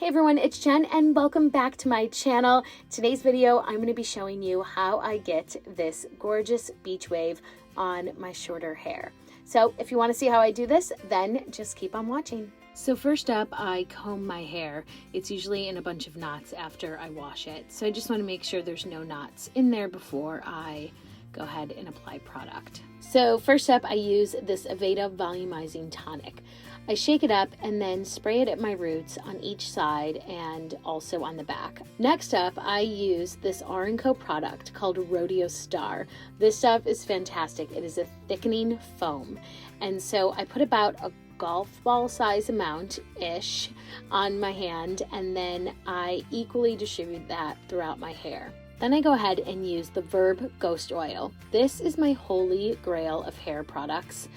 Hey everyone, it's Jen and welcome back to my channel. Today's video, I'm going to be showing you how I get this gorgeous beach wave on my shorter hair. So if you want to see how I do this, then just keep on watching. So first up, I comb my hair. It's usually in a bunch of knots after I wash it. So I just want to make sure there's no knots in there before I go ahead and apply product. So first up, I use this Aveda Volumizing Tonic. I shake it up and then spray it at my roots on each side and also on the back. Next up, I use this R&Co product called Rodeo Star. This stuff is fantastic. It is a thickening foam. And so I put about a golf ball size amount-ish on my hand, and then I equally distribute that throughout my hair. Then I go ahead and use the Verb Ghost Oil. This is my holy grail of hair products.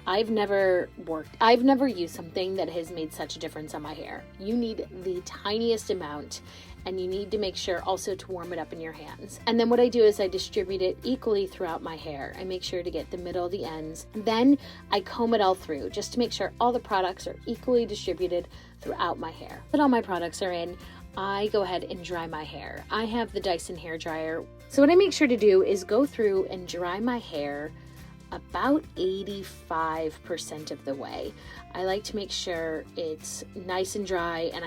I've never used something that has made such a difference on my hair. You need the tiniest amount, and you need to make sure also to warm it up in your hands. And then what I do is I distribute it equally throughout my hair. I make sure to get the middle, the ends. Then I comb it all through just to make sure all the products are equally distributed throughout my hair. But all my products are in, I go ahead and dry my hair. I have the Dyson hair dryer. So what I make sure to do is go through and dry my hair about 85% of the way. I like to make sure it's nice and dry, and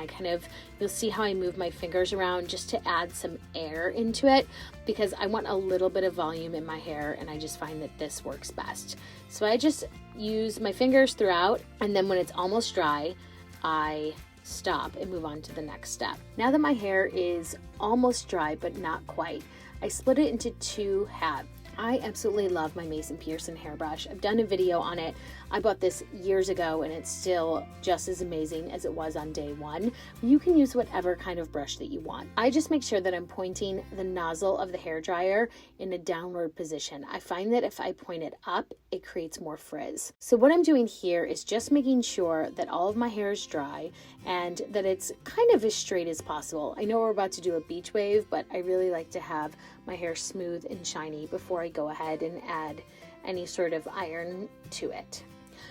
you'll see how I move my fingers around just to add some air into it, because I want a little bit of volume in my hair, and I just find that this works best. So I just use my fingers throughout, and then when it's almost dry, I stop and move on to the next step. Now that my hair is almost dry, but not quite, I split it into two halves. I absolutely love my Mason Pearson hairbrush. I've done a video on it. I bought this years ago and it's still just as amazing as it was on day one. You can use whatever kind of brush that you want. I just make sure that I'm pointing the nozzle of the hairdryer in a downward position. I find that if I point it up, it creates more frizz. So what I'm doing here is just making sure that all of my hair is dry and that it's kind of as straight as possible. I know we're about to do a beach wave, but I really like to have my hair smooth and shiny before I go ahead and add any sort of iron to it.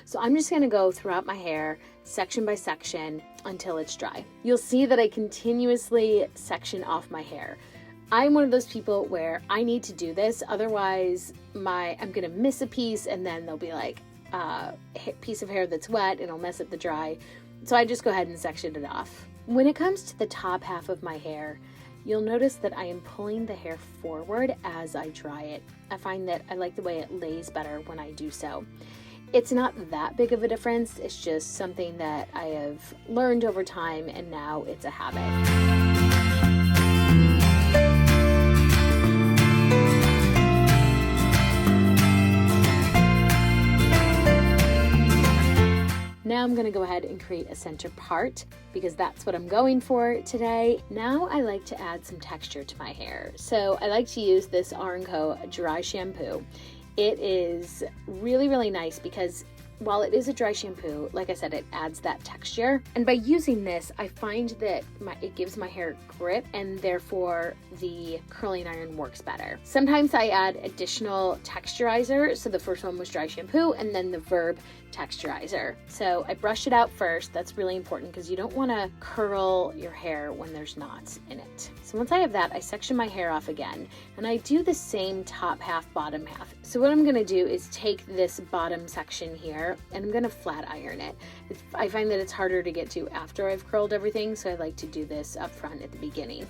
So I'm just going to go throughout my hair section by section until it's dry. You'll see that I continuously section off my hair. I'm one of those people where I need to do this, otherwise I'm going to miss a piece and then there'll be like a piece of hair that's wet and it'll mess up the dry. So I just go ahead and section it off. When it comes to the top half of my hair, you'll notice that I am pulling the hair forward as I dry it. I find that I like the way it lays better when I do so. It's not that big of a difference. It's just something that I have learned over time, and now it's a habit. Now I'm going to go ahead and create a center part because that's what I'm going for today. Now I like to add some texture to my hair. So I like to use this R&Co dry shampoo. It is really, really nice because while it is a dry shampoo, like I said, it adds that texture. And by using this, I find that it gives my hair grip, and therefore the curling iron works better. Sometimes I add additional texturizer. So the first one was dry shampoo and then the Verb texturizer. So I brush it out first. That's really important because you don't want to curl your hair when there's knots in it. So once I have that, I section my hair off again, and I do the same top half, bottom half. So what I'm going to do is take this bottom section here and I'm going to flat iron it. I find that it's harder to get to after I've curled everything, so I like to do this up front at the beginning.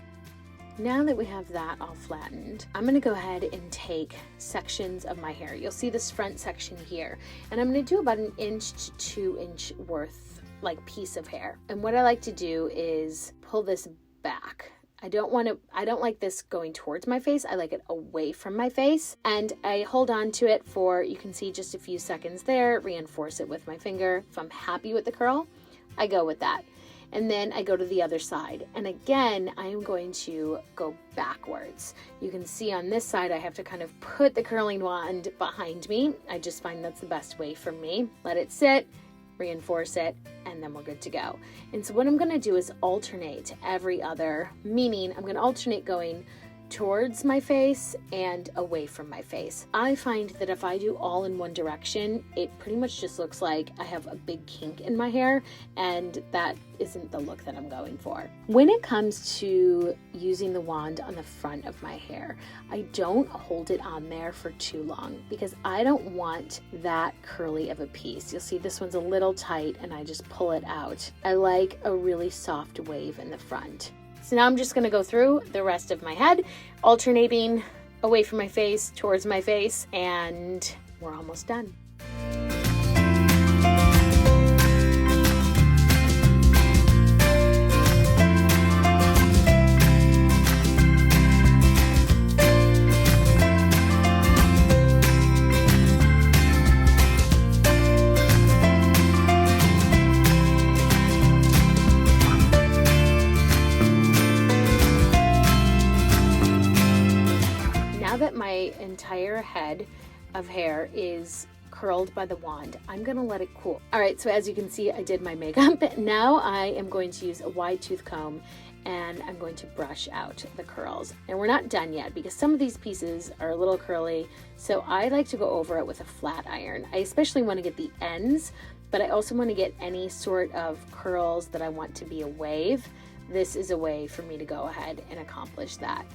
Now that we have that all flattened, I'm going to go ahead and take sections of my hair. You'll see this front section here, and I'm going to do about 1 inch to 2 inch worth piece of hair. And what I like to do is pull this back. I don't like this going towards my face. I like it away from my face. And I hold on to it for, you can see, just a few seconds there, reinforce it with my finger. If I'm happy with the curl, I go with that. And then I go to the other side. And again, I am going to go backwards. You can see on this side, I have to kind of put the curling wand behind me. I just find that's the best way for me. Let it sit, reinforce it, and then we're good to go. And so what I'm going to do is alternate every other, meaning I'm going to alternate going towards my face and away from my face. I find that if I do all in one direction, it pretty much just looks like I have a big kink in my hair, and that isn't the look that I'm going for. When it comes to using the wand on the front of my hair, I don't hold it on there for too long because I don't want that curly of a piece. You'll see this one's a little tight and I just pull it out. I like a really soft wave in the front. So now I'm just going to go through the rest of my head, alternating away from my face, towards my face, and we're almost done. Now that my entire head of hair is curled by the wand, I'm gonna let it cool. All right, so as you can see, I did my makeup. Now I am going to use a wide tooth comb and I'm going to brush out the curls. And we're not done yet because some of these pieces are a little curly, so I like to go over it with a flat iron. I especially want to get the ends, but I also want to get any sort of curls that I want to be a wave. This is a way for me to go ahead and accomplish that.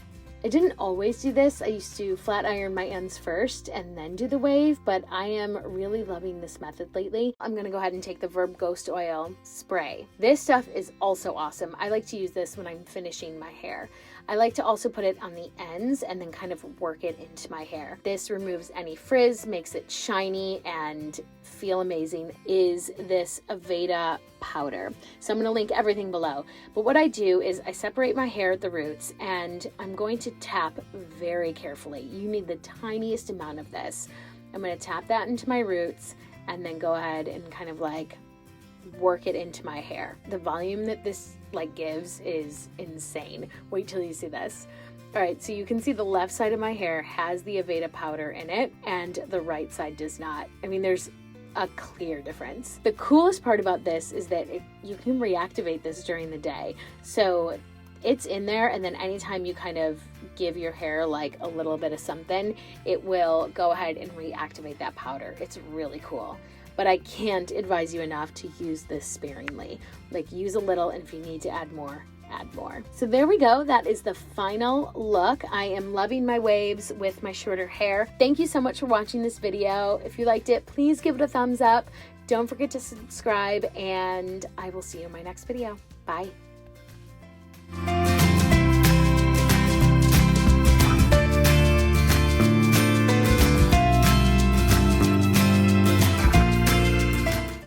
I didn't always do this. I used to flat iron my ends first and then do the wave, but I am really loving this method lately. I'm gonna go ahead and take the Verb Ghost Oil spray. This stuff is also awesome. I like to use this when I'm finishing my hair. I like to also put it on the ends and then kind of work it into my hair. This removes any frizz, makes it shiny and feel amazing, is this Aveda powder. So I'm gonna link everything below. But what I do is I separate my hair at the roots and I'm going to tap very carefully. You need the tiniest amount of this. I'm gonna tap that into my roots and then go ahead and kind of like work it into my hair. The volume that this gives is insane. Wait till you see this. All right, so you can see the left side of my hair has the Aveda powder in it and the right side does not. I mean, there's a clear difference. The coolest part about this is that you can reactivate this during the day. So it's in there, and then anytime you kind of give your hair like a little bit of something, it will go ahead and reactivate that powder. It's really cool. But I can't advise you enough to use this sparingly. Like, use a little, and if you need to add more, add more. So there we go. That is the final look. I am loving my waves with my shorter hair. Thank you so much for watching this video. If you liked it, please give it a thumbs up. Don't forget to subscribe, and I will see you in my next video. Bye.